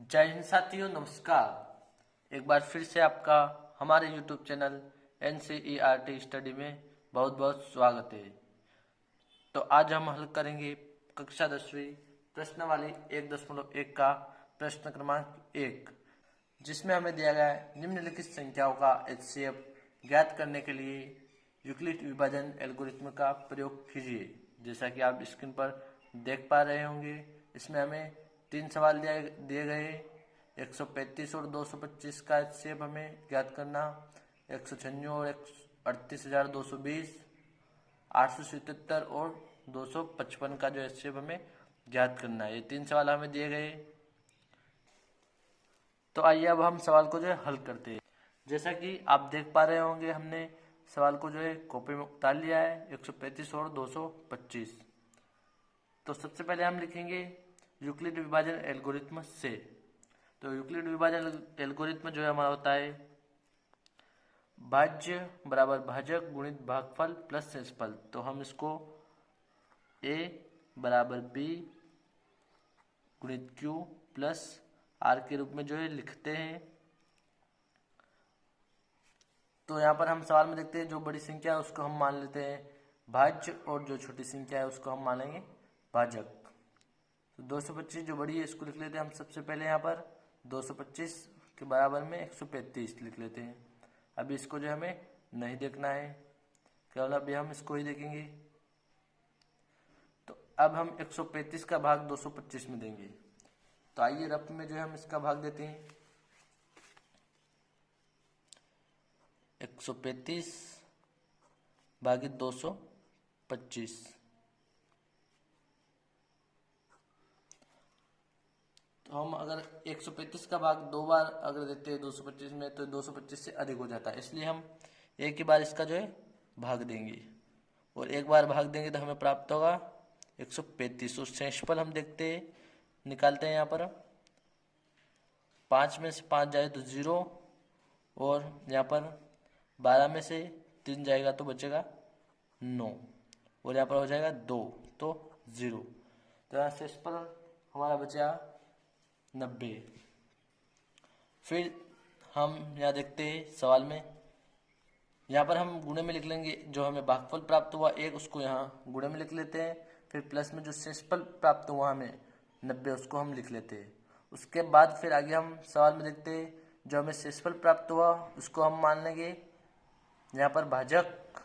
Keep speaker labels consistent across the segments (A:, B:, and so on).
A: जय हिंद साथियों, नमस्कार। एक बार फिर से आपका हमारे YouTube चैनल NCERT स्टडी में बहुत बहुत स्वागत है। तो आज हम हल करेंगे कक्षा 10वीं प्रश्नावली 1.1 का प्रश्न क्रमांक 1, जिसमें हमें दिया गया है निम्नलिखित संख्याओं का HCF ज्ञात करने के लिए यूक्लिड विभाजन एल्गोरिथ्म का प्रयोग कीजिए। जैसा कि आप स्क्रीन पर देख पा रहे होंगे, इसमें हमें 3 सवाल दिए गए। 135 और 225 का HCF हमें ज्ञात करना, 196 और 38,220, 877 और 255 का जो HCF हमें ज्ञात करना है। ये 3 सवाल हमें दिए गए। तो आइए अब हम सवाल को जो है हल करते हैं। जैसा कि आप देख पा रहे होंगे, हमने सवाल को जो है कॉपी में उतार लिया है, 135 और 225। तो सबसे पहले हम लिखेंगे यूक्लिड विभाजन एल्गोरिथ्म से। तो यूक्लिड विभाजन एल्गोरिथ्म जो है हमारा होता है भाज्य बराबर भाजक गुणित भागफल प्लस शेषफल। तो हम इसको a बराबर b गुणित q प्लस r के रूप में जो है लिखते हैं। तो यहाँ पर हम सवाल में देखते हैं जो बड़ी संख्या है उसको हम मान लेते हैं भाज्य और जो छोटी संख्या है उसको हम मानेंगे भाजक। तो 225 जो बड़ी है इसको लिख लेते हैं हम सबसे पहले। यहाँ पर 225 के बराबर में 135 लिख लेते हैं। अभी इसको जो हमें नहीं देखना है, केवल अभी हम इसको ही देखेंगे। तो अब हम 135 का भाग 225 में देंगे। तो आइए रफ में जो है हम इसका भाग देते हैं। 135 भागित 225। तो हम अगर 135 का भाग 2 बार अगर देते हैं 225 में, तो 225 से अधिक हो जाता है, इसलिए हम एक ही बार इसका जो है भाग देंगे। और एक बार भाग देंगे तो हमें प्राप्त होगा 135। और शेषफल हम देखते हैं, निकालते हैं। यहाँ पर 5 में से 5 जाए तो 0, और यहाँ पर 12 में से 3 जाएगा तो बचेगा 9, और यहाँ पर हो जाएगा 2 तो 0। तो यहाँ शेषफल हमारा बचा 90। फिर हम यहाँ देखते हैं सवाल में, यहाँ पर हम गुणे में लिख लेंगे। जो हमें भागफल प्राप्त हुआ 1 उसको यहाँ गुणे में लिख लेते हैं। फिर प्लस में जो शेषफल प्राप्त हुआ हमें 90 उसको हम लिख लेते हैं। उसके बाद फिर आगे हम सवाल में देखते हैं जो हमें शेषफल प्राप्त हुआ उसको हम मान लेंगे यहाँ पर भाजक,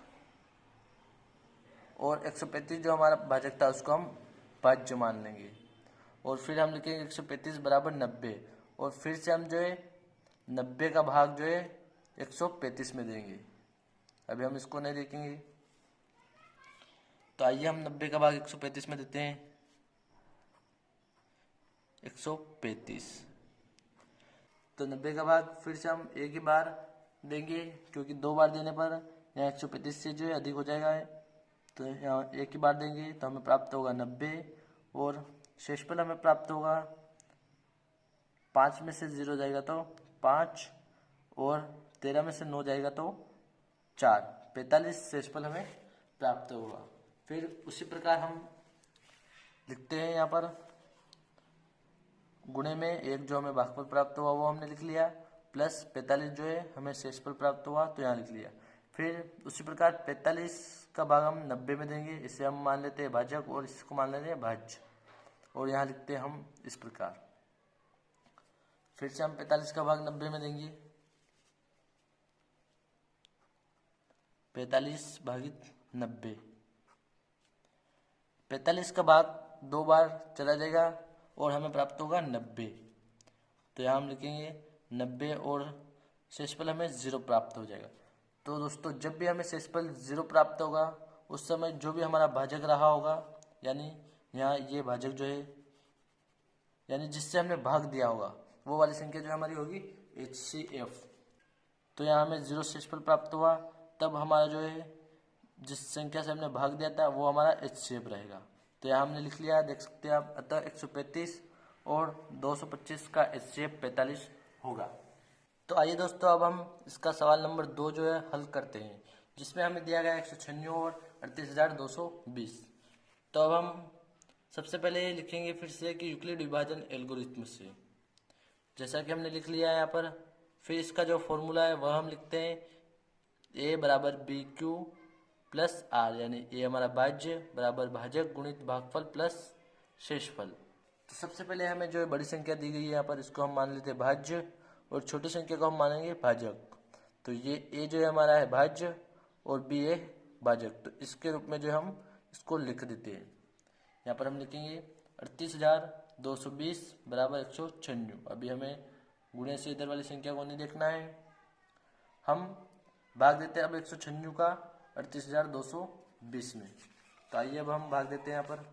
A: और 135 जो हमारा भाजक था उसको हम भाज्य मान लेंगे। और फिर हम लिखेंगे 135 बराबर 90, और फिर से हम जो है 90 का भाग जो है 135 में देंगे। अभी हम इसको नहीं देखेंगे। तो आइए हम 90 का भाग 135 में देते हैं। 135। तो 90 का भाग फिर से हम एक ही बार देंगे, क्योंकि 2 बार देने पर यहाँ 135 से जो है अधिक हो जाएगा है। तो यहाँ एक ही बार देंगे तो हमें प्राप्त होगा 90, और शेषफल हमें प्राप्त होगा 5 में से 0 जाएगा तो 5, और 13 में से 9 जाएगा तो 4, 45 शेषफल हमें प्राप्त होगा। फिर उसी प्रकार हम लिखते हैं यहाँ पर गुणे में एक जो हमें भागफल प्राप्त हुआ वो हमने लिख लिया, प्लस 45 जो है हमें शेषफल प्राप्त हुआ तो यहाँ लिख लिया। फिर उसी प्रकार 45 का भाग हम 90 में देंगे, इसे हम मान लेते हैं भाजक और इसको मान लेते हैं भाज्य, और यहाँ लिखते हैं हम इस प्रकार। फिर से हम 45 का भाग 90 में देंगे, 45 भागित 90। 45 का भाग 2 बार चला जाएगा और हमें प्राप्त होगा 90। तो यहाँ हम लिखेंगे 90, और शेषफल हमें 0 प्राप्त हो जाएगा। तो दोस्तों जब भी हमें शेषफल 0 प्राप्त होगा उस समय जो भी हमारा भाजक रहा होगा, यानी यहाँ ये भाजक जो है यानी जिससे हमने भाग दिया होगा वो वाली संख्या जो हमारी होगी HCF। तो यहाँ हमें 0 शेषफल प्राप्त हुआ, तब हमारा जो है जिस संख्या से हमने भाग दिया था वो हमारा HCF रहेगा। तो यहाँ हमने लिख लिया, देख सकते हैं आप। अतः 135 और 225 का HCF 45 होगा। तो आइए दोस्तों अब हम इसका सवाल नंबर 2 जो है हल करते हैं, जिसमें हमें दिया गया 196 और 38,220। तो अब हम सबसे पहले लिखेंगे फिर से कि यूक्लिड विभाजन एल्गोरिथ्म से। जैसा कि हमने लिख लिया है यहाँ पर। फिर इसका जो फॉर्मूला है वह हम लिखते हैं ए बराबर बी क्यू प्लस आर, यानी ए हमारा भाज्य बराबर भाजक गुणित भागफल प्लस शेषफल। तो सबसे पहले हमें जो बड़ी संख्या दी गई है यहाँ पर, इसको हम मान लेते हैं भाज्य और छोटी संख्या को हम मानेंगे भाजक। तो ये ए जो है हमारा है भाज्य और बी है भाजक, तो इसके रूप में जो हम इसको लिख देते हैं। यहाँ पर हम लिखेंगे 38,220 बराबर 196। अभी हमें गुणे से इधर वाली संख्या को नहीं देखना है, हम भाग देते हैं अब 196 का 38,220 में। तो आइए अब हम भाग देते हैं यहाँ पर।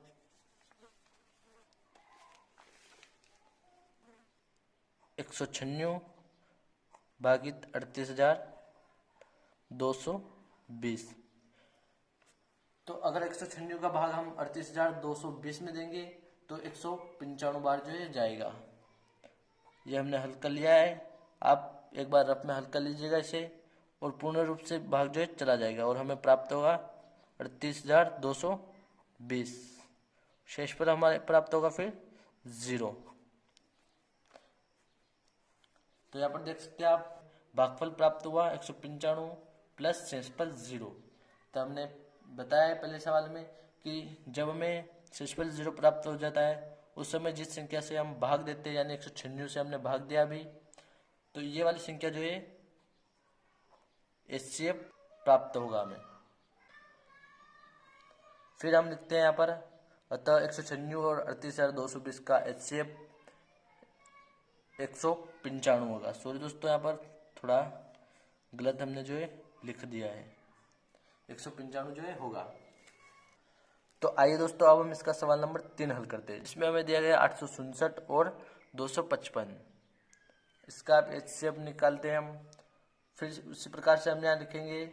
A: एक 196 भागित 38,220। तो अगर 196 का भाग हम 38,220 में देंगे तो 195 बार जो है जाएगा। ये हमने हल कर लिया है। आप एक बार रफ में हल कर लीजिएगा इसे, और पूर्ण रूप से भाग जो है चला जाएगा और हमें प्राप्त होगा 38,220। शेष पर हमारे प्राप्त होगा फिर 0। तो यहाँ पर देख सकते हैं आप, भागफल प्राप्त हुआ 195 प्लस शेषफल 0। तो हमने बताया है पहले सवाल में कि जब हमें शेषफल 0 प्राप्त हो जाता है उस समय जिस संख्या से हम भाग देते हैं, यानी 196 से हमने भाग दिया अभी, तो ये वाली संख्या जो है HCF प्राप्त होगा हमें। फिर हम लिखते हैं यहाँ पर, अतः 196 और 38,220 का HCF 195 होगा। सॉरी दोस्तों, यहाँ पर थोड़ा गलत हमने जो है लिख दिया है, 195 जो है होगा। तो आइए दोस्तों अब हम इसका सवाल नंबर 3 हल करते हैं। इसमें हमें दिया गया 867 और 255। इसका HCF निकालते हैं हम। फिर उसी प्रकार से हम यहाँ लिखेंगे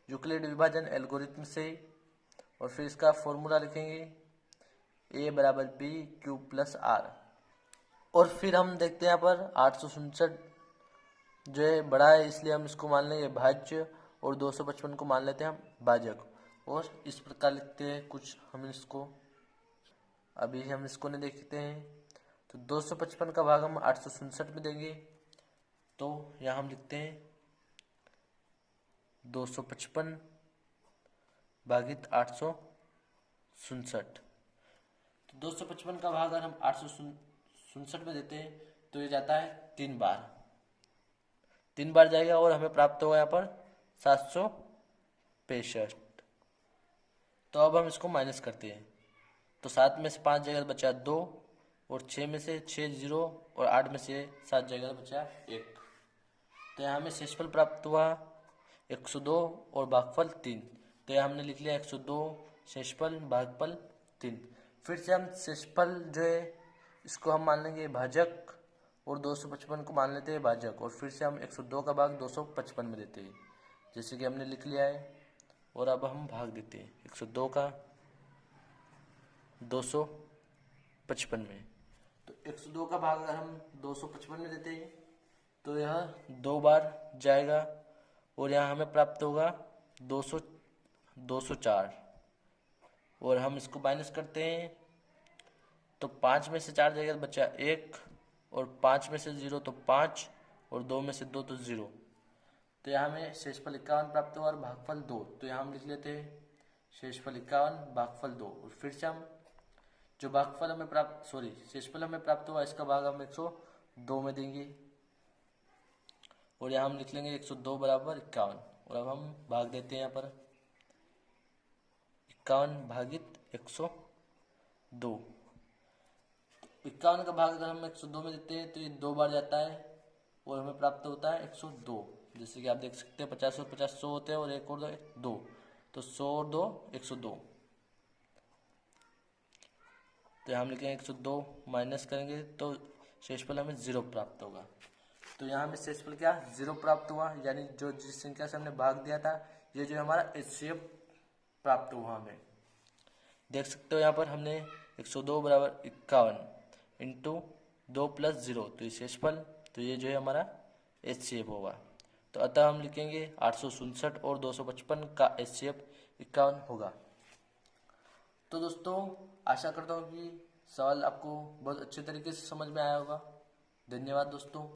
A: यूक्लिड विभाजन एल्गोरिथम से, और फिर इसका फॉर्मूला लिखेंगे ए बराबर बी क्यू प्लस आर। और फिर हम देखते हैं यहाँ पर 867 जो है बड़ा है, इसलिए हम इसको मान लेंगे भाज्य और 255 को मान लेते हैं हम भाजक। और इस प्रकार लिखते हैं कुछ हम इसको, अभी हम इसको नहीं देखते हैं। तो 255 का भाग हम 867 में देंगे, तो यहाँ हम लिखते हैं 255 भागित 867। तो 255 का भाग अगर हम 867 में देते हैं तो ये जाता है 3 बार जाएगा और हमें प्राप्त होगा यहाँ पर 765। तो अब हम इसको माइनस करते हैं। तो 7 में से 5 जगह बचा 2, और 6 में से 6 0, और 8 में से 7 जगह बचा 1। तो यहाँ हमें शेषफल प्राप्त हुआ 102 और भागफल 3। तो यहाँ हमने लिख लिया 102 शेषफल भागफल 3। फिर से हम शेषफल जो है इसको हम मान लेंगे भाजक और 255 को मान लेते हैं भाजक, और फिर से हम 102 का भाग 255 में देते हैं, जैसे कि हमने लिख लिया है। और अब हम भाग देते हैं 102 का 255 में। तो 102 का भाग अगर हम 255 में देते हैं तो यह 2 बार जाएगा और यहाँ हमें प्राप्त होगा 204। और हम इसको माइनस करते हैं तो 5 में से 4 जगह बचा 1, और 5 में से 0 तो 5, और 2 में से 2 तो 0। तो यहाँ हमें शेषफल 51 प्राप्त हुआ और भागफल 2। तो यहाँ हम लिख लेते हैं शेषफल 51 भागफल 2। और फिर से हम जो भागफल हमें शेषफल हमें प्राप्त हुआ इसका भाग हम 102 में देंगे, और यहाँ हम लिख लेंगे 102 बराबर 51। और अब हम भाग देते हैं यहाँ पर 51 भागित 102। 51 का भाग अगर हम 102 में देते हैं तो ये 2 बार जाता है और हमें प्राप्त होता है 102। जैसे कि आप देख सकते हैं 50 और 50 100 होते हैं, और एक और 2, तो 100 और 2 102। तो यहाँ हम लिखेंगे 102 माइनस करेंगे तो शेषफल हमें 0 प्राप्त होगा। तो यहाँ हमें शेषफल क्या 0 प्राप्त हुआ, यानी जो जिस संख्या से हमने भाग दिया था ये जो हमारा HCF प्राप्त हुआ हमें। देख सकते हो यहाँ पर हमने 102 बराबर 51 इंटू 2 प्लस 0, तो ये शेषफल, तो ये जो है हमारा HCF होगा। तो अतः हम लिखेंगे 867 और 255 का HCF 51 होगा। तो दोस्तों आशा करता हूँ कि सवाल आपको बहुत अच्छे तरीके से समझ में आया होगा। धन्यवाद दोस्तों।